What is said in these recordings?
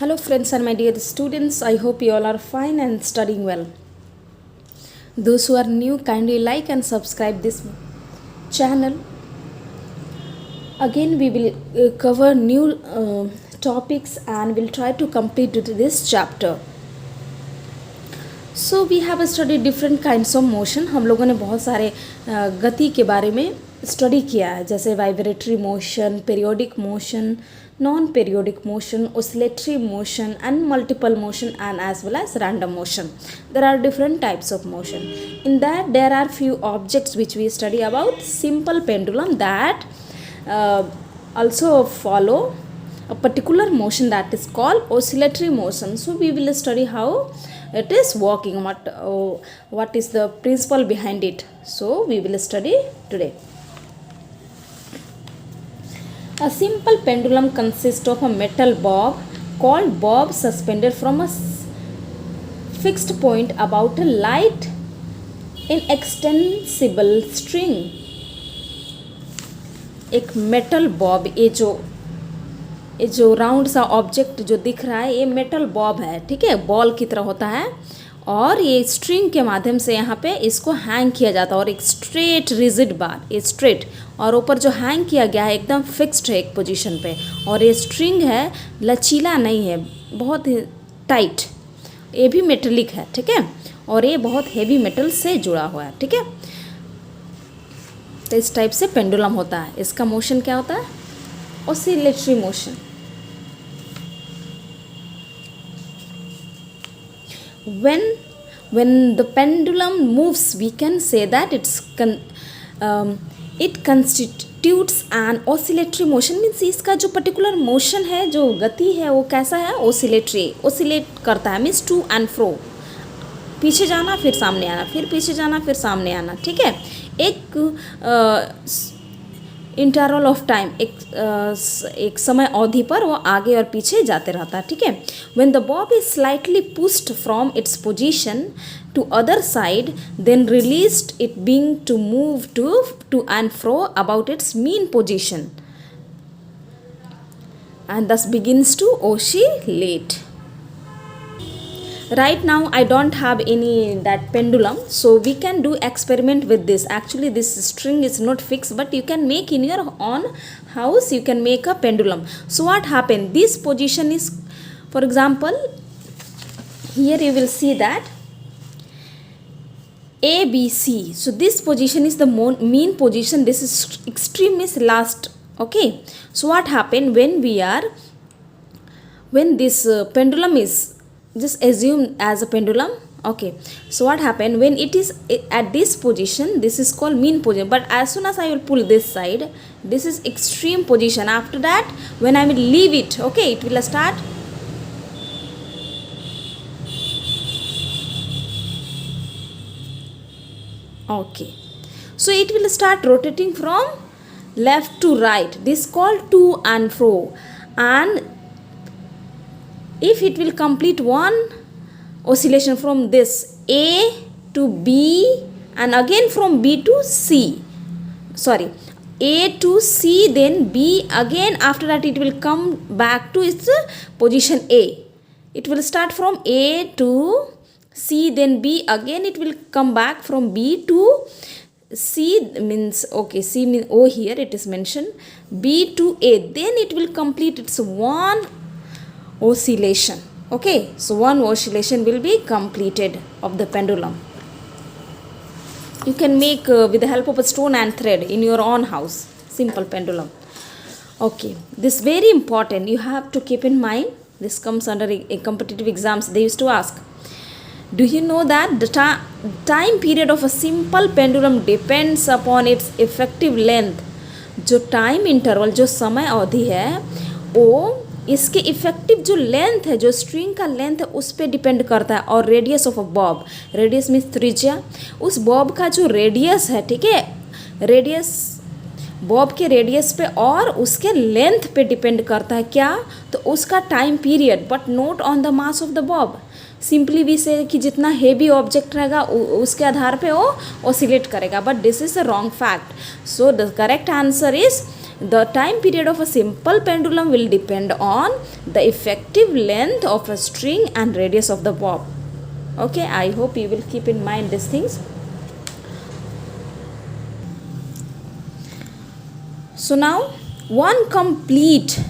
Hello, friends, and my dear students. I hope you all are fine and studying well. Those who are new, kindly like and subscribe this channel. Again, we will cover new topics and we'll try to complete this chapter. So we have studied different kinds of motion. हम लोगों ने बहुत सारे गति के बारे में study किया है, जैसे vibratory motion, periodic motion, non periodic motion, oscillatory motion and multiple motion and as well as random motion. There are different types of motion. In that there are few objects which we study about. Simple pendulum that also follow a particular motion that is called oscillatory motion. So we will study how it is working, what is the principle behind it. So we will study today. A simple pendulum consists of a metal bob called bob suspended from a fixed point about a light inextensible string. एक metal Bob, ये जो round सा object जो दिख रहा है ये metal Bob है, ठीक है, बॉल की तरह होता है और ये स्ट्रिंग के माध्यम से यहाँ पे इसको हैंग किया जाता है और एक स्ट्रेट रिजिड बार, ये स्ट्रेट और ऊपर जो हैंग किया गया है एकदम फिक्स्ड है एक पोजीशन पे और ये स्ट्रिंग है, लचीला नहीं है, बहुत टाइट, ये भी मेटलिक है, ठीक है, और ये बहुत हेवी मेटल से जुड़ा हुआ है, ठीक है। तो इस टाइप से पेंडुलम होता है। इसका मोशन क्या होता है? Oscillatory motion. when the pendulum moves, we can say that it constitutes an oscillatory motion. means इसका जो पर्टिकुलर मोशन है, जो गति है, वो कैसा है? ओसिलेटरी, ओसिलेट करता है, मीन्स टू एंड फ्रो, पीछे जाना फिर सामने आना, फिर पीछे जाना फिर सामने आना, ठीक है। एक इंटरवल ऑफ टाइम, एक समय अवधि पर वो आगे और पीछे जाते रहता है, ठीक है। When the bob is slightly pushed from its position to other side, then released, it being to move to and fro about its mean position and thus begins to oscillate. Right now I don't have any that pendulum, so we can do experiment with this. Actually this string is not fixed, but you can make in your own house, you can make a pendulum. So what happened? This position is, for example, here you will see that A, B, C. So this position is the mean position, this is extreme is last, okay. So what happened when this pendulum is, just assume as a pendulum, okay. So what happened when it is at this position, this is called mean position, but as soon as I will pull this side, this is extreme position. After that when I will leave it, okay, it will start okay. So it will start rotating from left to right, this called to and fro, and if it will complete one oscillation from this A to B and again from B to C, sorry, A to C, then B again, after that it will come back to its position A. It will start from A to C, then B again, it will come back from B to C, means okay, C means O, here it is mentioned, B to A, then it will complete its one oscillation, okay. So one oscillation will be completed of the pendulum. You can make with the help of a stone and thread in your own house, simple pendulum, okay. This very important, you have to keep in mind, this comes under a competitive exams, they used to ask, do you know that the time period of a simple pendulum depends upon its effective length? जो time interval, जो समय अवधि है, वो इसके effective जो length है, जो स्ट्रिंग का लेंथ है, उस पर डिपेंड करता है, और radius of a Bob, radius means त्रिज्या, उस बॉब का जो रेडियस है, ठीक है, रेडियस, बॉब के रेडियस पे और उसके लेंथ पे डिपेंड करता है, क्या? तो उसका time period, but note on the mass of the Bob. Simply भी से कि जितना हेवी ऑब्जेक्ट रहेगा उसके आधार पे वो ऑसिलेट करेगा, but this is a wrong fact. So the correct answer is The time period of a simple pendulum will depend on the effective length of a string and radius of the bob. Okay, I hope you will keep in mind these things. So now one complete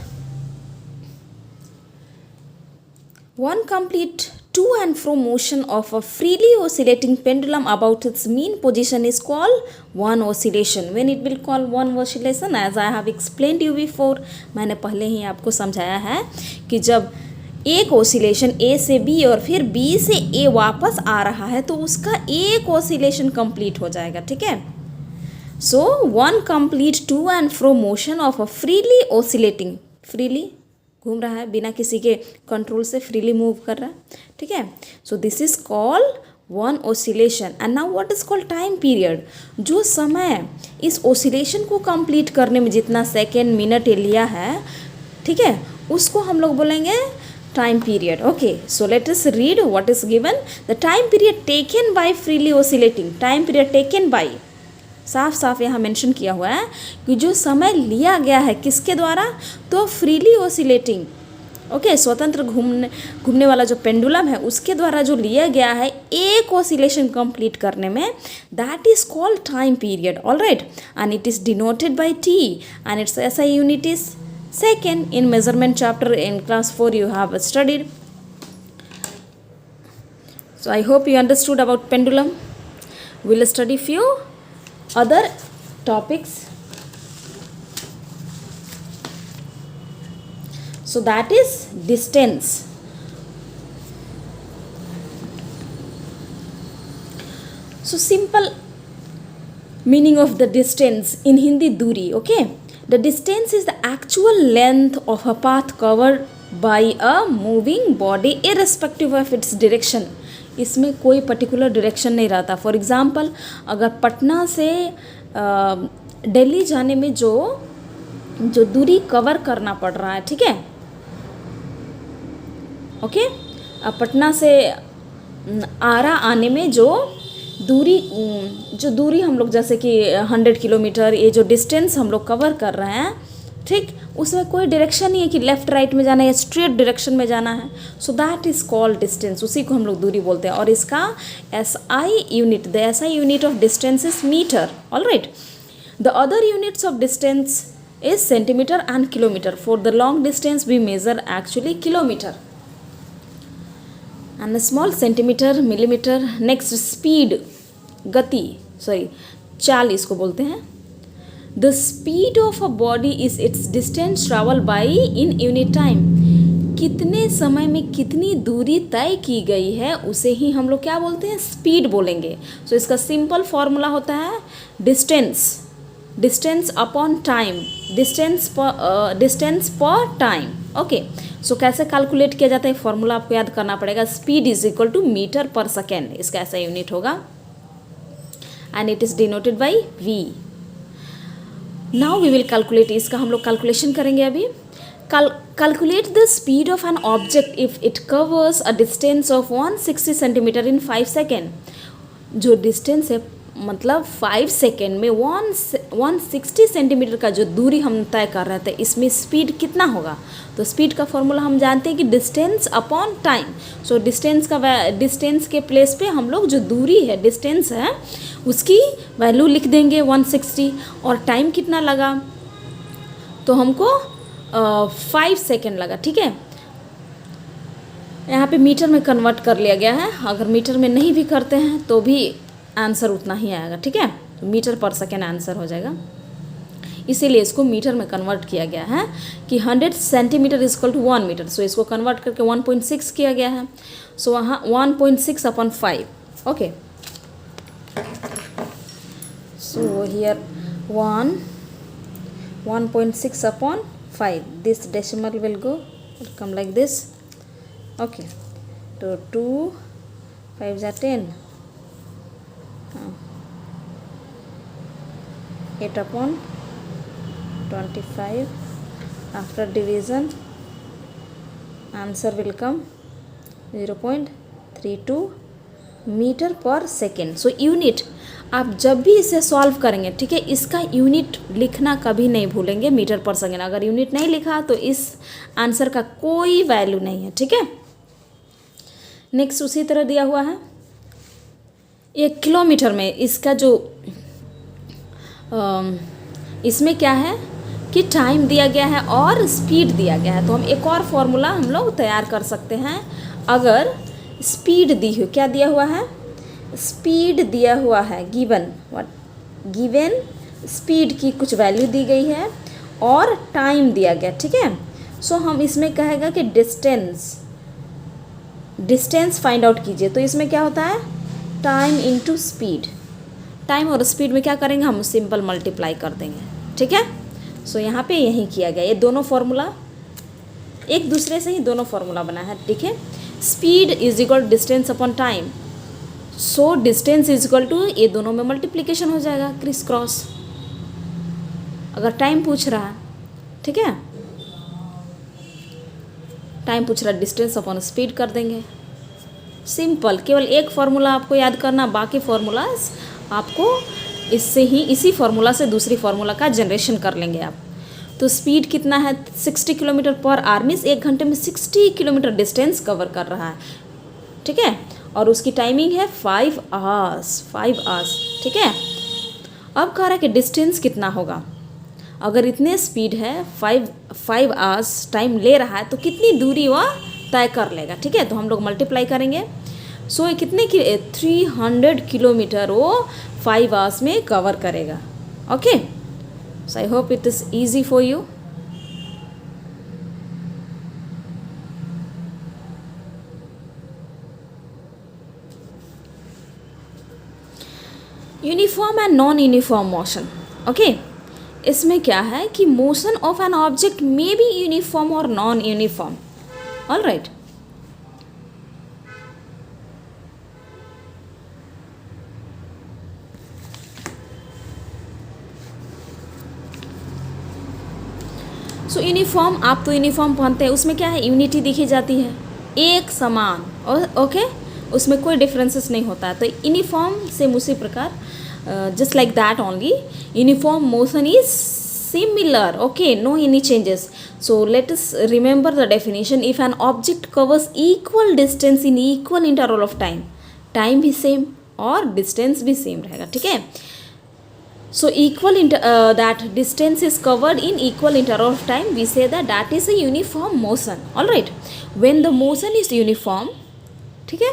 to and fro motion of a freely oscillating pendulum about its mean position is called one oscillation. When it will call one oscillation, as I have explained you before, मैंने पहले ही आपको समझाया है कि जब एक oscillation ए से B और फिर बी से ए वापस आ रहा है तो उसका एक ओसिलेशन कंप्लीट हो जाएगा, ठीक है. So one complete to and fro motion of a freely oscillating, freely घूम रहा है, बिना किसी के कंट्रोल से फ्रीली मूव कर रहा है, ठीक है. So this is called one oscillation. And now what is called time period. जो समय इस ओसिलेशन को कंप्लीट करने में जितना सेकेंड मिनट लिया है, ठीक है, उसको हम लोग बोलेंगे time period. Okay, so let us read what is given. The time period taken by freely oscillating. Time period taken by, साफ साफ यहाँ मेंशन किया हुआ है कि जो समय लिया गया है किसके द्वारा, तो फ्रीली ओसिलेटिंग, ओके, स्वतंत्र घूमने वाला जो पेंडुलम है उसके द्वारा जो लिया गया है एक ओसिलेशन कंप्लीट करने में, that is called time period. Alright, and it is denoted by T and it's SI unit is second. In measurement chapter in class 4 you have studied. So I hope you understood about pendulum. We'll study few other topics. So that is distance. So simple meaning of the distance in Hindi, दूरी. Okay, the distance is the actual length of a path covered by a moving body irrespective of its direction. इसमें कोई particular direction नहीं रहता. For example, अगर पटना से दिल्ली जाने में जो दूरी कवर करना पड़ रहा है, ठीक है, ओके, पटना से आरा आने में जो दूरी हम लोग जैसे कि 100 किलोमीटर, ये जो डिस्टेंस हम लोग कवर कर रहे हैं, ठीक, उसमें कोई डायरेक्शन नहीं है कि लेफ़्ट राइट में जाना है या स्ट्रेट डायरेक्शन में जाना है. So that is called distance. उसी को हम लोग दूरी बोलते हैं. और इसका SI unit, the SI unit of distance is metre. Alright, the other units of distance is centimetre and kilometre. For the long distance we measure actually kilometre and small centimetre, millimetre. Next, speed, गति, sorry चाल इसको बोलते हैं. The speed of a body is its distance traveled by in unit time. कितने समय में कितनी दूरी तय की गई है उसे ही हम लोग क्या बोलते हैं, स्पीड बोलेंगे. सो इसका सिंपल फॉर्मूला होता है डिस्टेंस अपॉन टाइम, डिस्टेंस पर टाइम. ओके, सो कैसे कैलकुलेट किया जाता है, फॉर्मूला आपको याद करना पड़ेगा. Speed is equal to metre per second, इसका ऐसा यूनिट होगा and it is denoted by V. Now we will calculate. इसका हम लोग कैलकुलेशन करेंगे अभी. Calculate the speed of an object if it covers a distance of 160 centimetre in 5 second. जो distance है मतलब 5 सेकेंड में 160 सेंटीमीटर का जो दूरी हम तय कर रहे थे, इसमें स्पीड कितना होगा. तो स्पीड का फॉर्मूला हम जानते हैं कि distance upon time. So distance के प्लेस पे हम लोग जो दूरी है, डिस्टेंस है, उसकी वैल्यू लिख देंगे 160. और टाइम कितना लगा, तो हमको 5 सेकेंड लगा, ठीक है. यहाँ पे मीटर में कन्वर्ट कर लिया गया है. अगर मीटर में नहीं भी करते हैं तो भी आंसर उतना ही आएगा, ठीक है. तो मीटर पर सेकेंड आंसर हो जाएगा. इसीलिए इसको मीटर में कन्वर्ट किया गया है कि 100 centimetre is equal to 1 metre. So इसको कन्वर्ट करके 1.6 किया गया है. सो वहाँ 1.6 upon 5. Okay, so here 1.6 upon 5. This decimal will come like this. Okay, so 2 5s are 10. 8 upon 25. After division, answer will come 0.32 metre per second. So unit, आप जब भी इसे सॉल्व करेंगे, ठीक है, इसका यूनिट लिखना कभी नहीं भूलेंगे, मीटर पर सेकेंड। अगर यूनिट नहीं लिखा तो इस आंसर का कोई वैल्यू नहीं है, ठीक है। नेक्स्ट उसी तरह दिया हुआ है, एक किलोमीटर में इसका जो इसमें क्या है कि टाइम दिया गया है और स्पीड दिया गया है। तो हम एक और फॉर्मूला हम लोग तैयार कर सकते हैं। अगर स्पीड दी हुई, क्या दिया हुआ है, स्पीड दिया हुआ है, गिवन स्पीड की कुछ वैल्यू दी गई है और टाइम दिया गया, ठीक है। सो हम इसमें कहेगा कि डिस्टेंस फाइंड आउट कीजिए। तो इसमें क्या होता है, टाइम इंटू स्पीड। टाइम और स्पीड में क्या करेंगे, हम सिंपल मल्टीप्लाई कर देंगे, ठीक है। सो यहाँ पे यही किया गया, ये दोनों फॉर्मूला एक दूसरे से ही दोनों फॉर्मूला बना है, ठीक है। Speed is equal distance upon time, so distance is equal to, ये दोनों में मल्टीप्लिकेशन हो जाएगा, क्रिस क्रॉस। अगर टाइम पूछ रहा है, ठीक है, टाइम पूछ रहा है, डिस्टेंस अपॉन स्पीड कर देंगे, सिंपल। केवल एक फार्मूला आपको याद करना, बाकी फार्मूलाज आपको इससे ही, इसी फार्मूला से दूसरी फार्मूला का जनरेशन कर लेंगे आप। तो स्पीड कितना है, 60 किलोमीटर पर आवर, मीन्स 1 घंटे में 60 किलोमीटर डिस्टेंस कवर कर रहा है, ठीक है। और उसकी टाइमिंग है 5 आवर्स, ठीक है। अब कह रहा है कि डिस्टेंस कितना होगा, अगर इतने स्पीड है 5 आवर्स टाइम ले रहा है तो कितनी दूरी वह तय कर लेगा, ठीक है। तो हम लोग मल्टीप्लाई करेंगे। सो ये कितने की 300 किलोमीटर वो 5 आवर्स में कवर करेगा, okay. So I hope it is easy for you. Uniform and non uniform motion, okay. इसमें क्या है कि motion of an object may be uniform और non uniform, all right. So uniform, आप तो यूनिफॉर्म पहनते हैं, उसमें क्या है, यूनिटी दिखी जाती है, एक समान, ओके, उसमें कोई डिफरेंसेस नहीं होता है। तो यूनिफॉर्म सेम उसी प्रकार, just like that only, uniform motion is similar, okay, no any changes. So let us remember the definition, if an object covers equal distance in equal interval of time, time भी same और distance भी same रहेगा, ठीक है। So that distance is covered in equal interval of time, we say that is a uniform motion, all right. When the motion is uniform, ठीक है,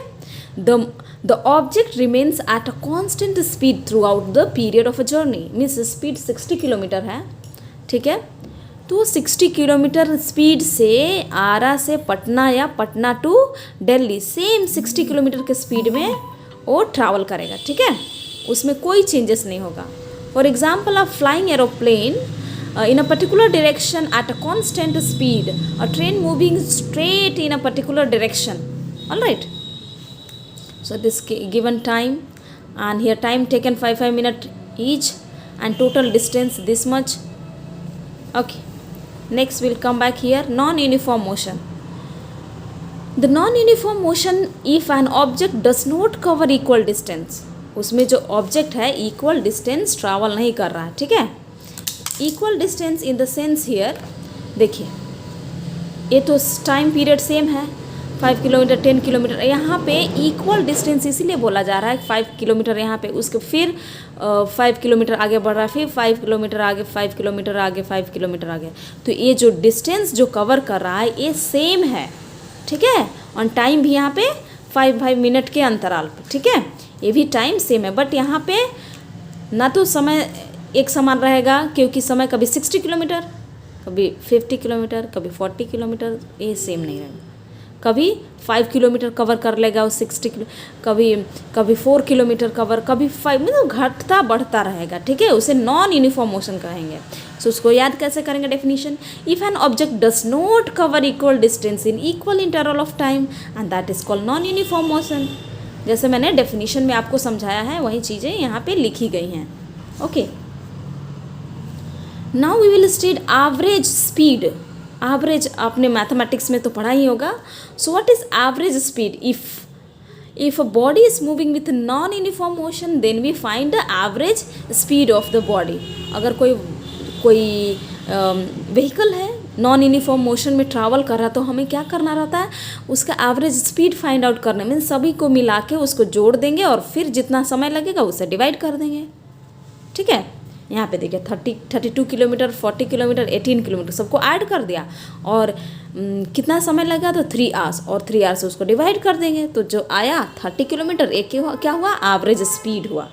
the object remains at a constant speed throughout the period of a journey, means speed 60 kilometre है, ठीक है। तो 60 kilometre speed से आरा से पटना या Patna to Delhi same 60 kilometre के स्पीड में वो ट्रैवल करेगा, ठीक है, उसमें कोई चेंजेस नहीं होगा। For example, a flying aeroplane in a particular direction at a constant speed, a train moving straight in a particular direction, all right. So this given time, and here time taken 5 minutes each, and total distance this much, okay. Next we'll come back here, non-uniform motion. The non-uniform motion, if an object does not cover equal distance, उसमें जो object है equal distance travel नहीं कर रहा है, ठीक है। Equal distance in the sense here, देखिए ये तो टाइम पीरियड सेम है, 5 किलोमीटर 10 किलोमीटर, यहाँ पे इक्वल डिस्टेंस इसीलिए बोला जा रहा है 5 किलोमीटर यहाँ पे, उसके फिर 5 किलोमीटर आगे बढ़ रहा है, फिर 5 किलोमीटर आगे, 5 किलोमीटर आगे, 5 किलोमीटर आगे। तो ये जो डिस्टेंस जो कवर कर रहा है ये सेम है, ठीक है। और टाइम भी यहाँ पे 5 मिनट के अंतराल पर, ठीक है, ये भी टाइम सेम है। बट यहाँ पे ना तो समय एक समान रहेगा, क्योंकि समय कभी 60 किलोमीटर, कभी 50 किलोमीटर, कभी 40 किलोमीटर, ये सेम नहीं रहेगा। कभी 5 किलोमीटर कवर कर लेगा वो 60 किलो, कभी 4 किलोमीटर कवर, कभी 5, मतलब घटता बढ़ता रहेगा, ठीक है। उसे नॉन यूनिफॉर्म मोशन कहेंगे। सो उसको याद कैसे करेंगे definition, if an object does not cover equal distance in equal interval of time, and that is called non uniform motion. जैसे मैंने डेफिनेशन में आपको समझाया है वही चीज़ें यहाँ पे लिखी गई हैं, okay. Now we will study average speed. Average आपने मैथमेटिक्स में तो पढ़ा ही होगा। So what is average speed? If a body is moving with non-uniform motion, then we find the average speed of the body. अगर कोई vehicle है non uniform motion में ट्रैवल कर रहा है तो हमें क्या करना रहता है, उसका एवरेज स्पीड फाइंड आउट करने में सभी को मिला के उसको जोड़ देंगे और फिर जितना समय लगेगा उसे डिवाइड कर देंगे. ठीक है, यहाँ पे देखिए 32 किलोमीटर, 40 किलोमीटर, 18 किलोमीटर सबको ऐड कर दिया और कितना समय लगा तो 3 आवर्स, और 3 आवर्स से उसको डिवाइड कर देंगे तो जो आया 30 किलोमीटर. एक क्या हुआ, एवरेज स्पीड हुआ.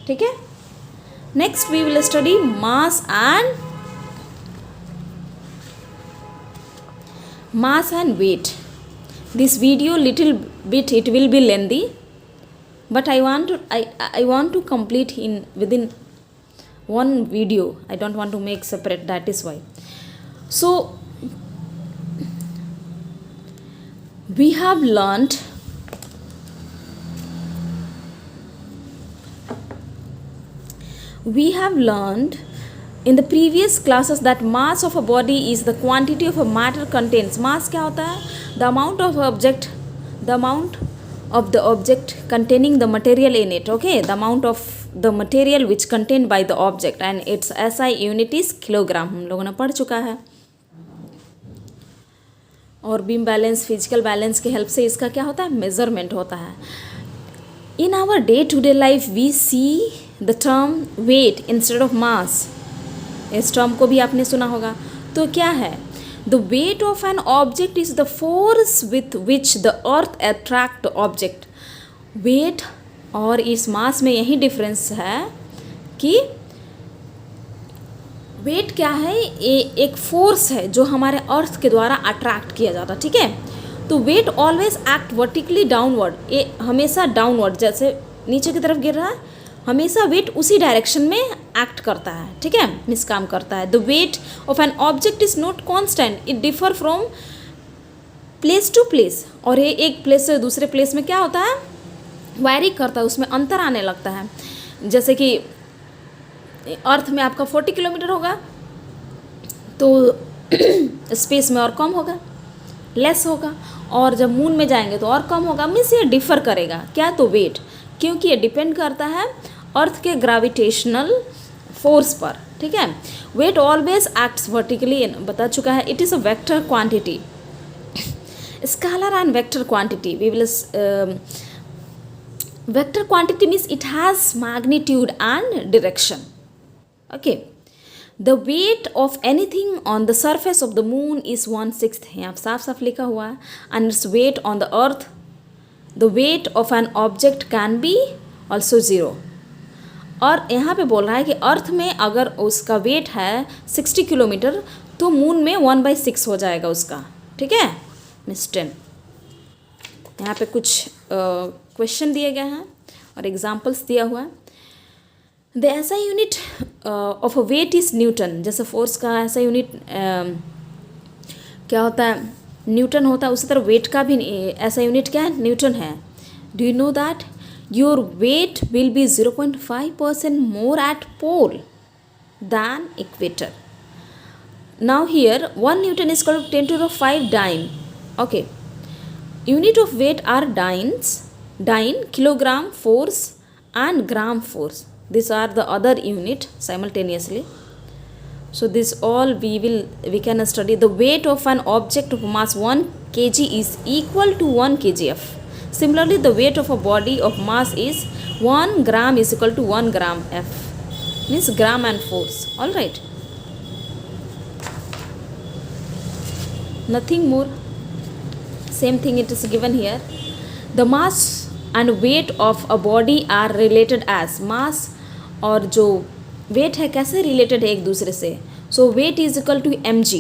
ठीक है, next we will study mass and weight. This video little bit it will be lengthy, but I want to complete within one video. I don't want to make separate, that is why. So we have learned in the previous classes that mass of a body is the quantity of a matter contains. mass क्या होता है, the amount of the object containing the material in it. Okay, the amount of the material which contained by the object, and its SI unit is kilogram. हम लोगों ने पढ़ चुका है. और बीम बैलेंस, फिजिकल बैलेंस की help से इसका क्या होता है, मेजरमेंट होता है. In our day to day life we see the term weight instead of mass. इस टर्म को भी आपने सुना होगा. तो क्या है, the weight of an object is the force with which the earth attract object. Weight और इस मास में यही डिफरेंस है कि वेट क्या है, एक फोर्स है जो हमारे अर्थ के द्वारा अट्रैक्ट किया जाता है. ठीक है, तो weight always act vertically downward. ये हमेशा डाउनवर्ड, जैसे नीचे की तरफ गिर रहा है, हमेशा वेट उसी डायरेक्शन में एक्ट करता है. ठीक है, मिस काम करता है. The weight of an object is not constant, it differ from place to place. और ये एक प्लेस से दूसरे प्लेस में क्या होता है, वैरी करता है, उसमें अंतर आने लगता है. जैसे कि अर्थ में आपका 40 किलोमीटर होगा तो स्पेस में और कम होगा, लेस होगा, और जब मून में जाएंगे तो और कम होगा. मीन्स ये डिफर करेगा. क्या, तो वेट, क्योंकि ये डिपेंड करता है अर्थ के ग्रेविटेशनल फोर्स पर. ठीक है, वेट ऑलवेज एक्ट्स वर्टिकली, बता चुका है. It is a vector quantity, scalar and vector quantity. We will vector quantity means it has magnitude and direction. Okay, the weight of anything on the surface of the moon is 1/6. यहाँ साफ साफ लिखा हुआ है. And its weight on the earth, the weight of an object can be also 0. और यहाँ पे बोल रहा है कि अर्थ में अगर उसका वेट है 60 किलोमीटर तो मून में 1/6 हो जाएगा उसका. ठीक है, मिस 10. यहाँ पे कुछ क्वेश्चन दिए गए हैं और एग्जाम्पल्स दिया हुआ है. The SI unit of a weight is newton. जैसे फोर्स का ऐसा यूनिट क्या होता है, न्यूटन होता है. उसी तरह वेट का भी ऐसा यूनिट क्या है, न्यूटन है. Do you know that your weight will be 0.5% more at pole than equator. Now here 1 Newton is equal to 10 to the 5 dyne. Okay, unit of weight are dyne, kilogram force and gram force. These are the other unit simultaneously. So this all we can study. The weight of an object of mass 1 kg is equal to 1 kgf. Similarly, the weight of a body of mass is 1 gram is equal to 1 gram F. Means gram and force. All right. Nothing more. Same thing it is given here. The mass and weight of a body are related as. Mass और जो weight है कैसे related है एक दूसरे से. So weight is equal to mg,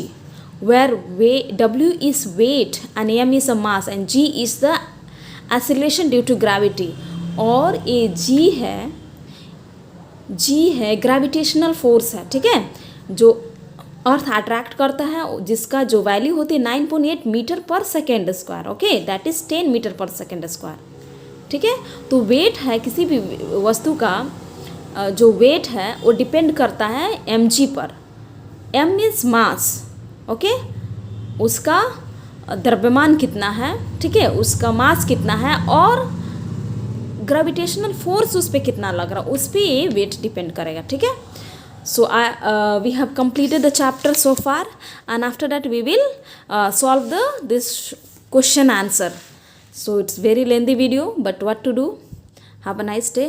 where W is weight and m is a mass and g is the acceleration due to gravity. और ये जी है ग्रेविटेशनल फोर्स है. ठीक है, जो अर्थ अट्रैक्ट करता है, जिसका जो वैल्यू होती है 9.8 metre per second square. Okay, that is 10 metre per second square. ठीक है, तो वेट है किसी भी वस्तु का, जो वेट है वो डिपेंड करता है mg पर. m means mass. ओके, उसका द्रव्यमान कितना है, ठीक है, उसका मास कितना है और ग्रेविटेशनल फोर्स उस पर कितना लग रहा है, उस पर ये वेट डिपेंड करेगा, ठीक है. So we have completed the chapter so far, and after that we will solve this question answer. So it's very lengthy video, but what to do. Have a nice day.